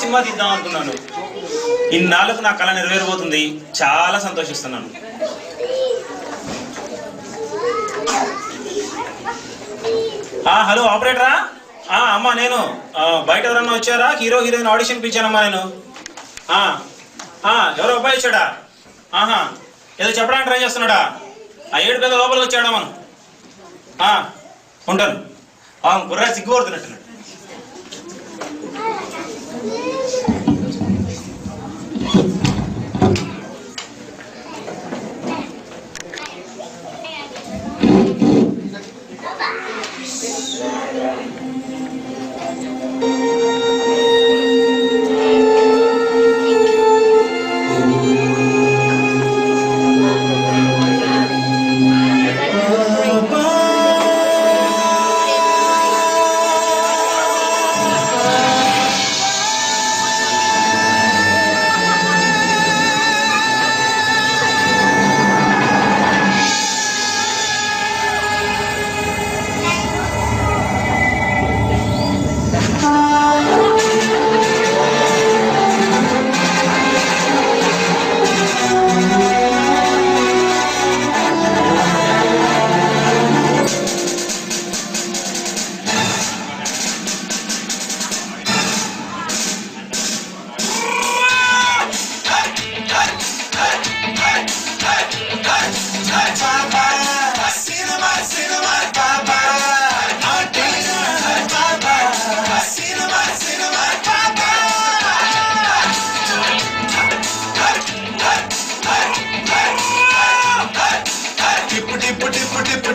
Cinema తీద్దాం అనుకున్నాను. ఇన్నాళ్ళకు నా కళ నెరవేరబోతుంది. చాలా సంతోషిస్తున్నాను. హలో ఆపరేటరా? అమ్మా నేను బయట ఎవరన్నా వచ్చారా? హీరో హీరోయిన్ ఆడిషన్ పిలిచానమ్మా నేను. ఎవరో అబ్బాయి వచ్చాడా? ఏదో చెప్పడానికి ట్రై చేస్తున్నాడా? 7 పెద్ద లోపలికి వచ్చాడా మనం? ఉంటాను. గుర్రా సిగ్గుపడుతున్నట్టున్నాడు.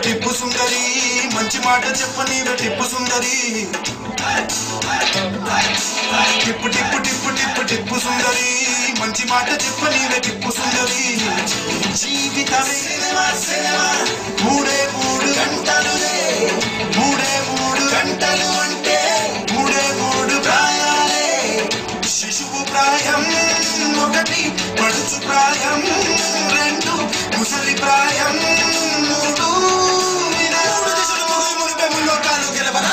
టిప్పు సుందరి మంచి మాట చెప్పని టిప్పు సుందరి టిప్పు టిప్పు టిప్పు టిప్పు టిప్పు సుందరి మంచి మాట చెప్పని టిప్పు సుందరి జీవితమే మూడే 3 గంటలులే 3 గంటలు అంటే 3 ప్రాయాలే శిశువు ప్రాయం 1 పడుచు ప్రాయం 2 ముసలి ప్రాయం 3 లోకాలు గెలవరా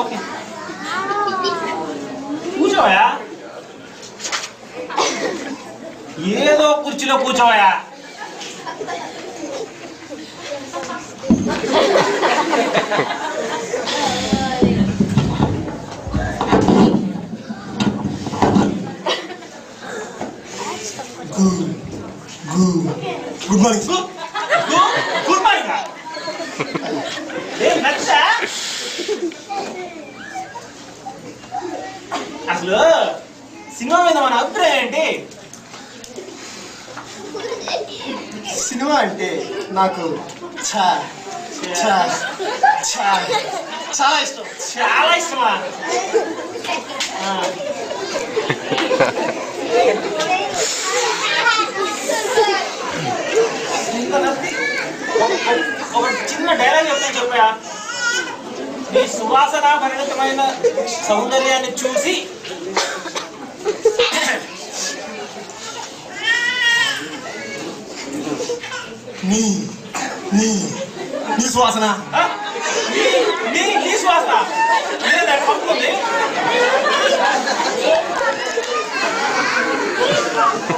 ఓకే కూర్చోవయా. ఏదో కుర్చీలో కూర్చోవయా. Good morning. Good morning. అసలు సినిమా మీద మన అభిప్రాయం ఏంటి? సినిమా అంటే నాకు చాలా ఇష్టం. చాలా ఇష్టమా? ఒక చిన్న డైలాగ్ చెప్తాను చెప్పా. నీ సువాసన పరిణతమైన సౌందర్యాన్ని చూసి నీ సువాసన నీ సువాసన పంపుతుంది.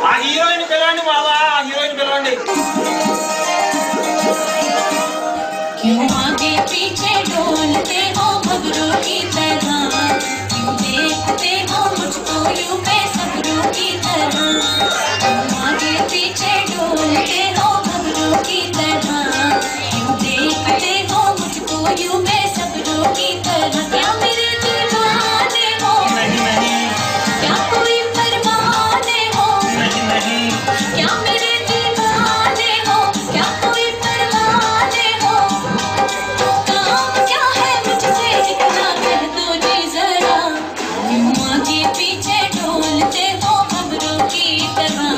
ఆ హీరోయిన్ పిలవండి బాబా, ఆ హీరోయిన్ పిలవండి. क्यों आगे पीछे डोलते हो घबरों की तरह, क्यों देखते हो मुझको यूं बेसब्रों की तरह, क्यों आगे पीछे डोलते हो घबरों की तरह, क्यों देखते हो मुझको यूं बेसब्रों की तरह, क्या मेरे दीवाने हो, क्या कोई परवाने हो, क्या मेरे दीवाने हो, क्या कोई परवाने हो, काम क्या है मुझसे इतना कह दो जी जरा, क्यों आगे पीछे डोलते हो खबरों की तरह,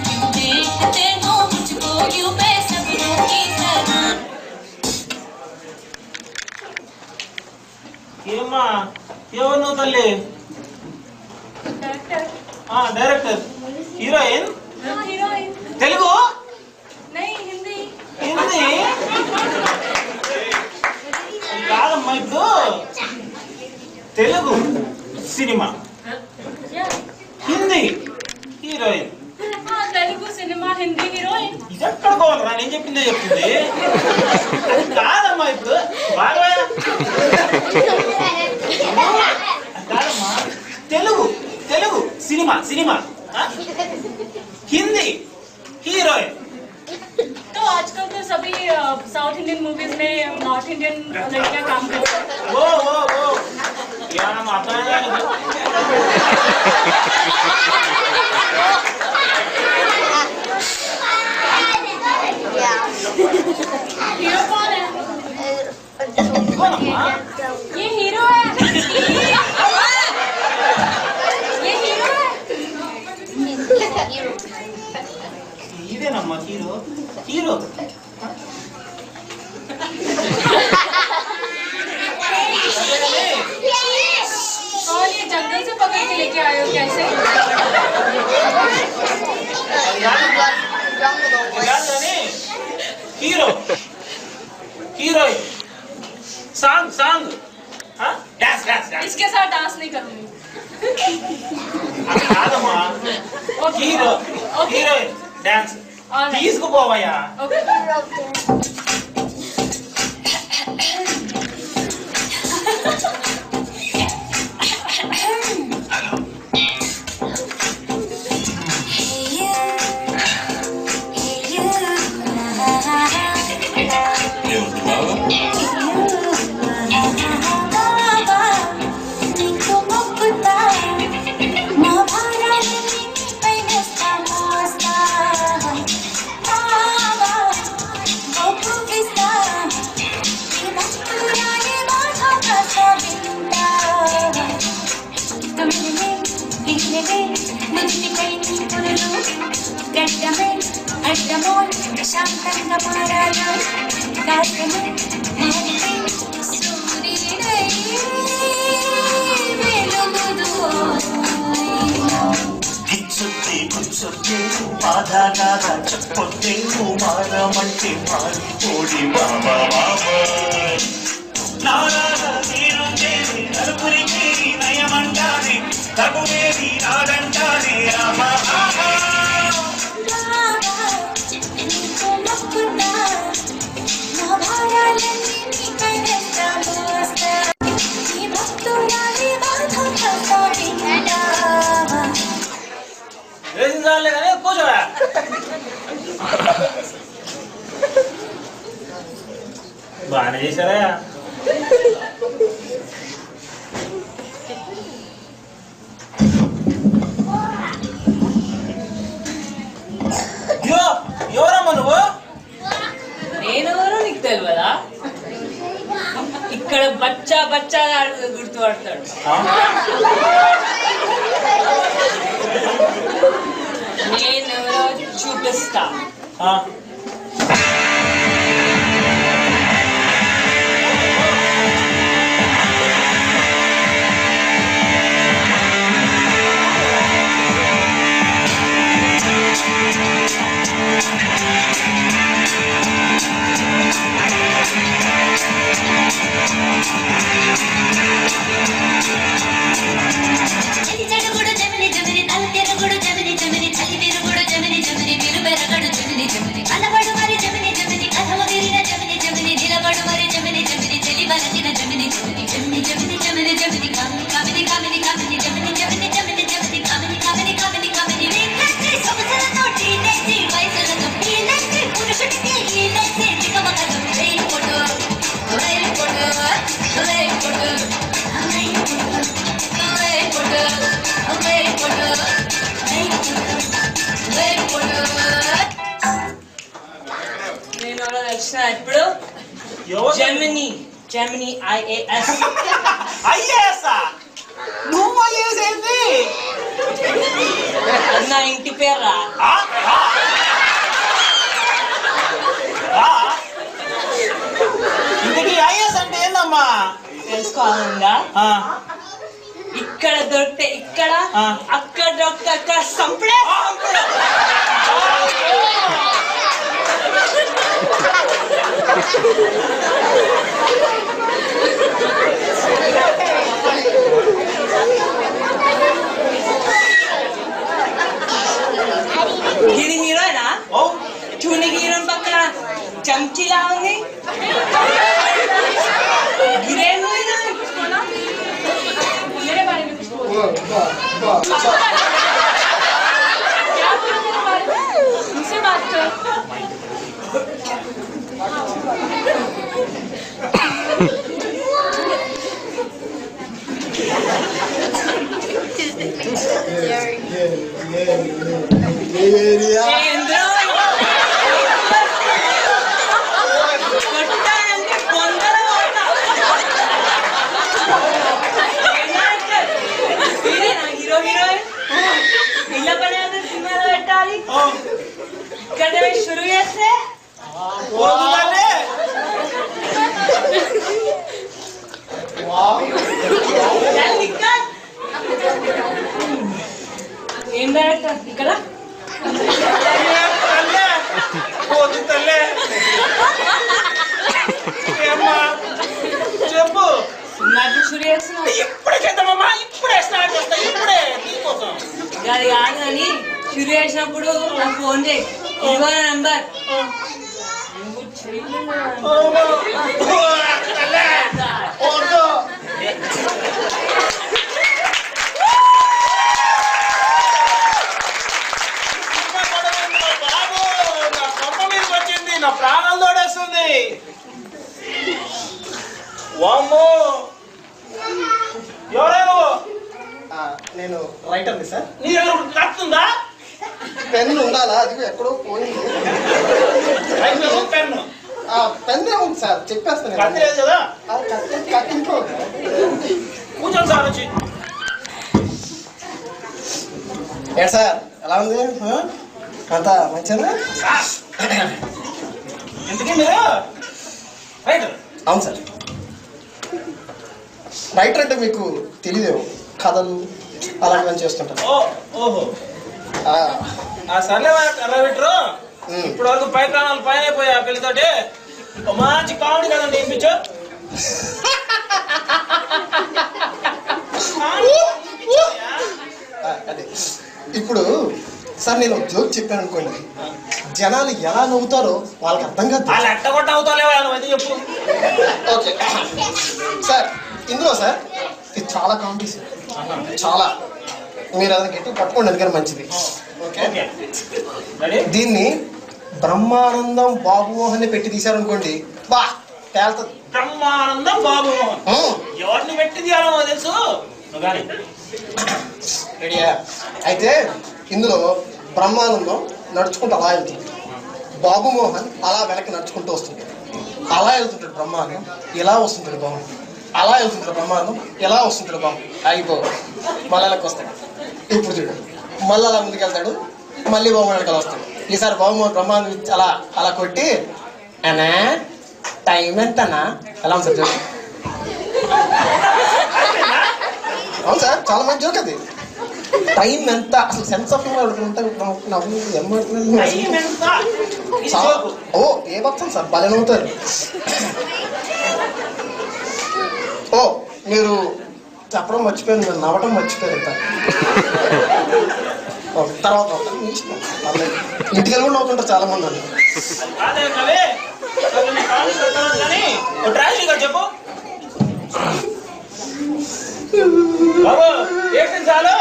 क्यों देखते हो मुझको यूं बेसब्रों की तरह. ఏమ్మా ఎవరు నువ్వు తల్లి? డైరెక్టర్. హీరోయిన్ हीरोइन తెలుగు नहीं हिंदी హిందీ కాదమ్మా. ఇప్పుడు తెలుగు సినిమా, హిందీ హీరోయిన్. हाँ तेलुगु सिनेमा हिंदी हीरोइन ఇది ఎక్కడ పోవాలరా? నేను చెప్పిందే చెప్తుంది. అది కాదమ్మా. ఇప్పుడు బాగా కాదమ్మా. Telugu Telugu cinema cinema Hindi heroine. तो आजकल तो सभी साउथ इंडियन मूवीज में नॉर्थ इंडियन लड़कियां काम करती हैं ఓ ఓ ఓ యా ನಮ್ಮ అర్థమైందా నీకు? हीरो कौन है ఇవ్వనమ్మా. ये हीरो है ये हीरो है ఇదేనమ్మా హీరో. హీరో कौन ये जंगल से पकड़ के लेके आए हो कैसे hero heroine song song dance dance dance. इसके साथ डांस नहीं करूंगी అది కాదమ్మా. హీరో హీరోయిన్ డాన్స్ తీసుకుపోవయ్యా. ओके శాంతంగా మారాలి కాస్తమే మారితే సూర్యుడై వెలుగుదు గిచ్చుద్ది గుచ్చుద్ది బాధాగాద చెప్పొద్ది మారమంటే మారిపోడి బాబా బాబా నారాగా నేను చేసి నలుగురికి నయమంటానే తగువేది నాదంటానే ఆహా ఆహా వేసిందాలే కానీ కూర్చోవా. బాగానే చేశారా? ఎవరమ్మా నువ్వు? నేనెవరో నీకు తెలియదా? ఇక్కడ బచ్చా బచ్చా గుర్తుపడతాడు. నేనెవరో చూపిస్తా. ఇప్పుడు జెమిని IAS. IAS నువ్వు IAS ఏంటి? నా ఇంటి పేరా? ఇంతకీ IAS అంటే ఏందమ్మా? తెలుసుకోవాలంగా? ఇక్కడ దొరికితే ఇక్కడ, అక్కడ దొరికితే ఇక్కడ సంపడే ఇది హీరోనా చూని హీరోయిన్ పక్కన చంకీలా ఉంది గిరేను मेरे बारे में कुछ बोलो क्या बोलो मेरे बारे में मुझसे बात कर హీరో హీరోయిన్ ఇళ్ళ పని సినిమాలో పెట్టాలి ఇక్కడ షురు చేస్తే ఏం డైరెక్టర్ ఇక్కడ చెప్పు నాకు షురు చేస్తున్నావు ఇప్పుడే చేద్దామమ్మా ఇప్పుడే స్టార్ట్ చేస్తా ఇప్పుడే నీకోసం అది కాదు కానీ షురు చేసినప్పుడు నాకు ఫోన్ చేయి ఇదిగో నంబర్ బాబు నా కొంప మీదకి వచ్చింది నా ప్రాణాలు తోడేస్తుంది వామ్మో ఎవరే నువ్వు నేను రైటర్ని సార్. నీ దగ్గర కత్తుందా పెన్ను ఉండాలా? అది ఎక్కడో పోయింది. పెన్ను పెన్నే ఉంది సార్, చెప్పేస్తాను. కత్తి లేదు కదా కత్తి ఇంట్లో కూర్చోండి సార్ వచ్చి ఏ సార్ ఎలా ఉంది? అంతా మంచిదా? ఎందుకే మీరు రైటర్? అవును సార్. రైటర్ అంటే మీకు తెలియదేమో, కథలు అలాంటివన్నీ చేస్తుంటారు. ఓహో సర్లే అలా పెట్టరు. ఇప్పుడు వరకు పై ప్రాణాలు పైన అయిపోయా పిల్లతోటి మంచి కామెడీ కదండి వినిపించు. అదే ఇప్పుడు సార్ నేను జోక్ చెప్పాను అనుకోండి, జనాలు ఎలా నవ్వుతారో వాళ్ళకి అర్థం కాదు. వాళ్ళు ఎట్టగొట్ట అవుతాలేవా నువ్వు అది చెప్పు. ఓకే సార్, ఇందులో సార్ ఇది చాలా కాంపిటీషన్, చాలా మీరు అది గట్టి పట్టుకోండి, అందుకని మంచిది. ఓకే దీన్ని బ్రహ్మానందం బాబుమోహన్ పెట్టి తీశారనుకోండి, బా తేలుతుంది. బ్రహ్మానందం బాబుమోహన్ ఎవరిని పెట్టి తీయాలో తెలుసు కానీ రెడీయా? అయితే ఇందులో బ్రహ్మానందం నడుచుకుంటూ అలా వెళ్తుంది, బాబుమోహన్ అలా వెనక్కి నడుచుకుంటూ వస్తుంది. అలా వెళ్తుంటాడు బ్రహ్మానందం, ఇలా వస్తుంటాడు బాబు, అలా వెళ్తుంటాడు బ్రహ్మానందం, ఎలా వస్తుంటాడు బాబు, అయిపో మళ్ళీ వెనక్కి వస్తాడు. ఇప్పుడు చూడు మళ్ళీ అలా ముందుకు వెళ్తాడు, మళ్ళీ బాబు వెనకాల వస్తాడు. ఈసారి బాబుమోహన్ బ్రహ్మానందం అలా అలా కొట్టి అనా టైం ఎంతనా ఎలా ఉంది సార్ చూడు. అవును సార్, చాలా మంచి జోక్ అది. టైం ఎంత అసలు సెన్స్ ఆఫ్ ఓ ఏ భక్తం సార్ భలే నవ్వుతారు. ఓ మీరు చెప్పడం మర్చిపోయారు, మీరు నవ్వటం మర్చిపోయారు. ఓకే తర్వాత ఇంటికి కూడా నవ్వుతుంటారు చాలా మంది అండి. చెప్పు బాబు ఏంటి చాలు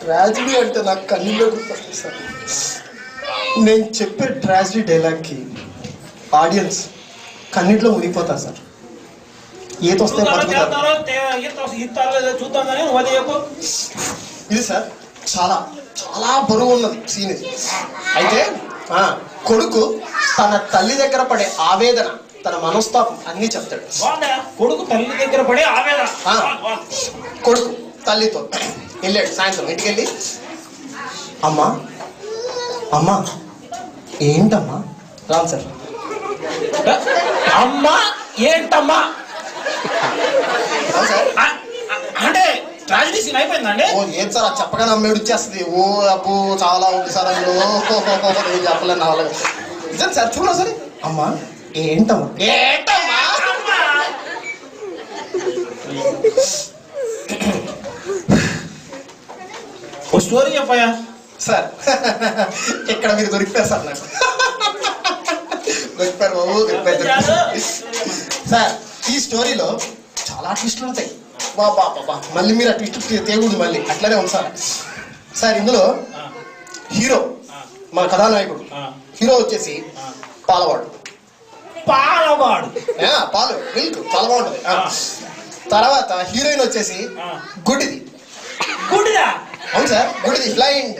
ట్రాజిడీ అంటే నాకు కన్నీళ్ళు గుర్తొస్తుంది సార్. నేను చెప్పే ట్రాజిడీ డైలాగ్కి ఆడియన్స్ కన్నీటిలో మునిగిపోతారు సార్. ఈత వస్తే చూద్దాం కానీ నువ్వు చెప్పు. ఇది సార్ చాలా చాలా బరువు ఉన్నది సీన్ ఇది. అయితే కొడుకు తన తల్లి దగ్గర పడే ఆవేదన, తన మనస్తాపం అన్నీ చెప్తాడు. కొడుకు తల్లి దగ్గర పడే ఆవేదన. కొడుకు తల్లితో వెళ్ళాడు సాయంత్రం, ఇంటికి వెళ్ళి అమ్మా అమ్మా ఏంటమ్మా రామ్ సార్, అమ్మా ఏంటమ్మా రామ్ సార్ అంటే ట్రాజడీ సీన్ అయిపోయిందండి. ఓ ఏం సార్ అది చెప్పగానే అమ్మేడు ఇచ్చేస్తుంది. ఓ అప్పు చాలా ఉంది సార్ అందులో నేను చెప్పలేను నా వాళ్ళకి. నిజం సార్ చూడ సరే. అమ్మా ఏంటమ్మా ఏంటమ్మా ఓ స్టోరీ చెప్పాయా సార్. ఇక్కడ మీరు దొరికిపోయారు సార్ నాకు. దొరికిపోయారు బాబు దొరికిపోయారు సార్. ఈ స్టోరీలో చాలా ట్విస్టులు ఉంటాయి. బాబా బాబా మళ్ళీ మీరు ఆ ట్విస్ట్ తేకూడదు మళ్ళీ అట్లానే ఉంది సార్. సార్ ఇందులో హీరో మన కథానాయకుడు హీరో వచ్చేసి పాలవాడు. పాలవాడు పాలు మిల్క్ చాలా బాగుంటుంది. తర్వాత హీరోయిన్ వచ్చేసి గుడిది. గుడిదా? అవును సార్ గుడిది బ్లైండ్.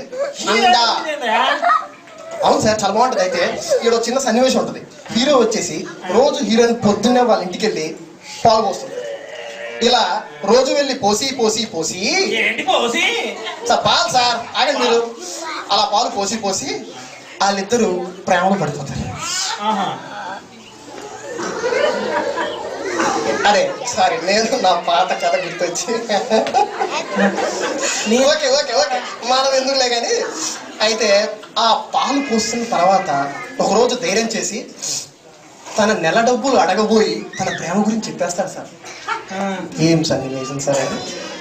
అవును సార్ చాలా బాగుంటుంది. అయితే ఇక్కడ చిన్న సన్నివేశం ఉంటుంది. హీరో వచ్చేసి రోజు హీరోయిన్ పొద్దున్నే వాళ్ళ ఇంటికి వెళ్ళి పాలు పోస్తుంది. ఇలా రోజు వెళ్ళి పోసి పోసి పోసి ఏంటి పోసి సార్ పాలు సార్ ఆగండి మీరు. అలా పాలు పోసి పోసి వాళ్ళిద్దరూ ప్రేమలో పడిపోతారు. అరే సారీ నేను నా పాత కథ గుర్తొచ్చి. ఓకే ఓకే ఓకే మనం ఎందుకులే కానీ. అయితే ఆ పాలు పోస్తున్న తర్వాత ఒకరోజు ధైర్యం చేసి తన నెల డబ్బులు అడగబోయి తన ప్రేమ గురించి చెప్పేస్తాడు సార్. ఏం సన్నివేశం సార్ అని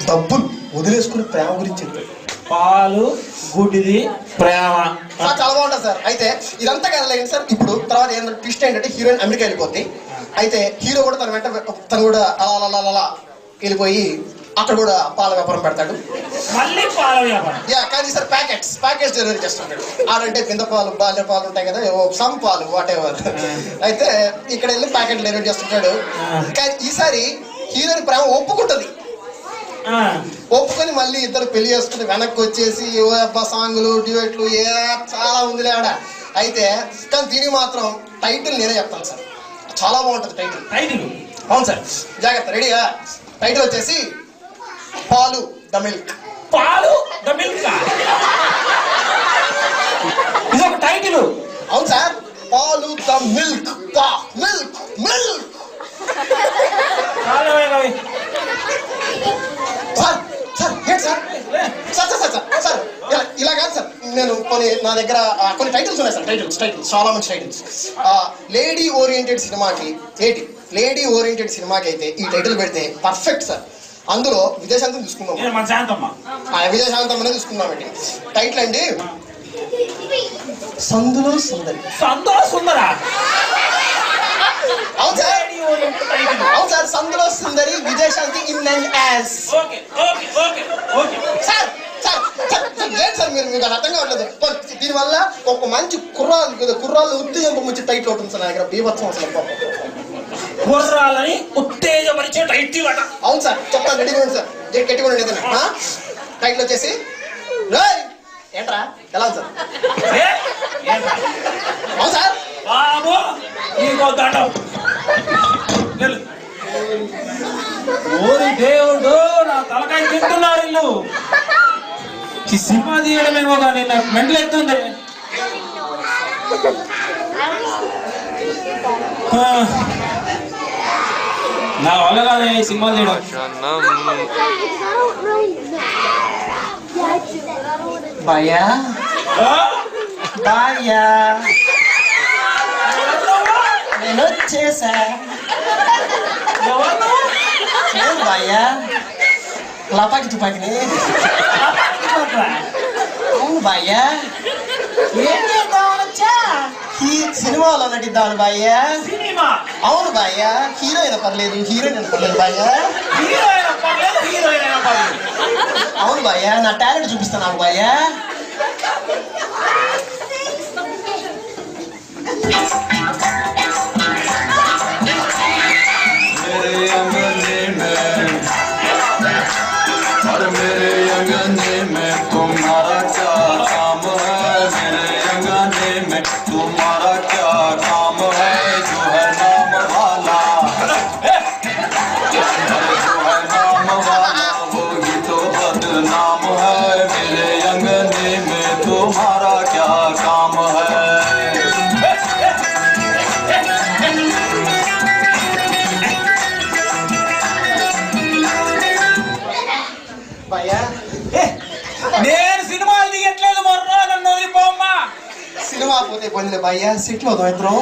డబ్బులు వదిలేసుకుని ప్రేమ గురించి చెప్పాడు. పాలు గుడిది ప్రేమ చాలా బాగుంటుంది సార్. అయితే ఇదంతా కదలేదు సార్. ఇప్పుడు తర్వాత ఏంటంటే ట్విస్ట్ ఏంటంటే హీరోయిన్ అమెరికా వెళ్ళిపోద్ది. అయితే హీరో కూడా తన వెంట తను కూడా అలా వెళ్ళిపోయి అక్కడ కూడా పాల వ్యాపారం పెడతాడు. మళ్ళీ పాల వ్యాపారం. కానీ సార్ ప్యాకెట్స్ డెలివరీ చేస్తుంటాడు. ఆడంటే పింద పాలు బాల్య పాలు ఉంటాయి కదా సమ్ పాలు వాట్ ఎవర్. అయితే ఇక్కడ వెళ్ళి ప్యాకెట్ డెలివరీ చేస్తుంటాడు. కానీ ఈసారి హీరోయిన్ ప్రేమ ఒప్పుకుంటుంది. ఒప్పుకొని మళ్ళీ ఇద్దరు పెళ్లి చేసుకుని వెనక్కి వచ్చేసి సాంగులు డ్యూయెట్లు చాలా ఉందిలే ఆడ. అయితే కానీ దీనికి మాత్రం టైటిల్ నేనే చెప్తాను సార్. చాలా బాగుంటుంది టైటిల్. అవును సార్ జాగ్రత్త రెడీగా. టైటిల్ వచ్చేసి పాలు ద మిల్క్. పాలు ద మిల్క్ ఇది ఒక టైటిల్. అవును సార్ పాలు the milk milk milk. Sir sir ఏంటి sir sir sir sir sir ఇలా కాదు సార్. నేను నా దగ్గర కొన్ని టైటిల్స్ ఉన్నాయి సార్. టైటిల్స్ చాలా మంచి టైటిల్స్. లేడీ ఓరియంటెడ్ సినిమాకి అయితే ఈ టైటిల్ పెడితే పర్ఫెక్ట్ సార్. అందులో విదేశాంతం తీసుకుందాం. విదేశాంతం తీసుకుందామండి. టైటిల్ అండి సందులో సుందరి. అవును సార్ అవును సార్ సందులో సుందరి విదేశాంతి ఇన్ అండ్ యాజ్. సార్ సార్ ఏంటి సార్ మీరు మీకు అర్థం కావట్లేదు. దీనివల్ల ఒక మంచి కుర్రాళ్ళు ఉత్తేజంపరిచే టైటిల్ అవుతుంది సార్ నా దగ్గర. బీభత్సం అసలు కుర్రాలని ఉత్తేజపరిచే టైటిల్ అట. అవును సార్ చెప్తాను రెడీగా ఉండి సార్. గట్టిగా ఉండి ఏదైనా టైటిల్ వచ్చేసి ఏంట్రా ఎలా ఉంది సార్. అవును సార్ ఓరి దేవుడు నా తలకాయ తింటున్నారు ఇల్లు. ఈ సినిమా తీయడమేమో కానీ నాకు మెంటల్ ఎత్తుంది. నా వల్ల కాదు ఈ సినిమా తీయడం. భయ్యా భయ్యా నేను వచ్చేసా. భయ్యా లపాకి తుపాకిని. అవును భయ్యా ఏం చేద్దామని వచ్చా. ఈ సినిమాలో నటిద్దామని భయ్యా. అవును భయ్యా హీరోయిన్ పర్లేదు భయ్యా. అవును భయ్యా నా టాలెంట్ చూపిస్తాను భయ్యా. मेरे अंगने में तुम्हारा क्या काम है. मेरे अंगने में तुम्हारा क्या काम है. जो है नाम वाला जो है नाम वाला वही तो बदनाम है. मेरे अंगने में तुम्हारा क्या काम है. నేను సినిమాలు దిగట్లేదు మొర్రో, నన్ను వదిలిపోమ్మా. సినిమా పోతే పోయిందిలే భయ్యా, సిట్లో ఇద్దరం.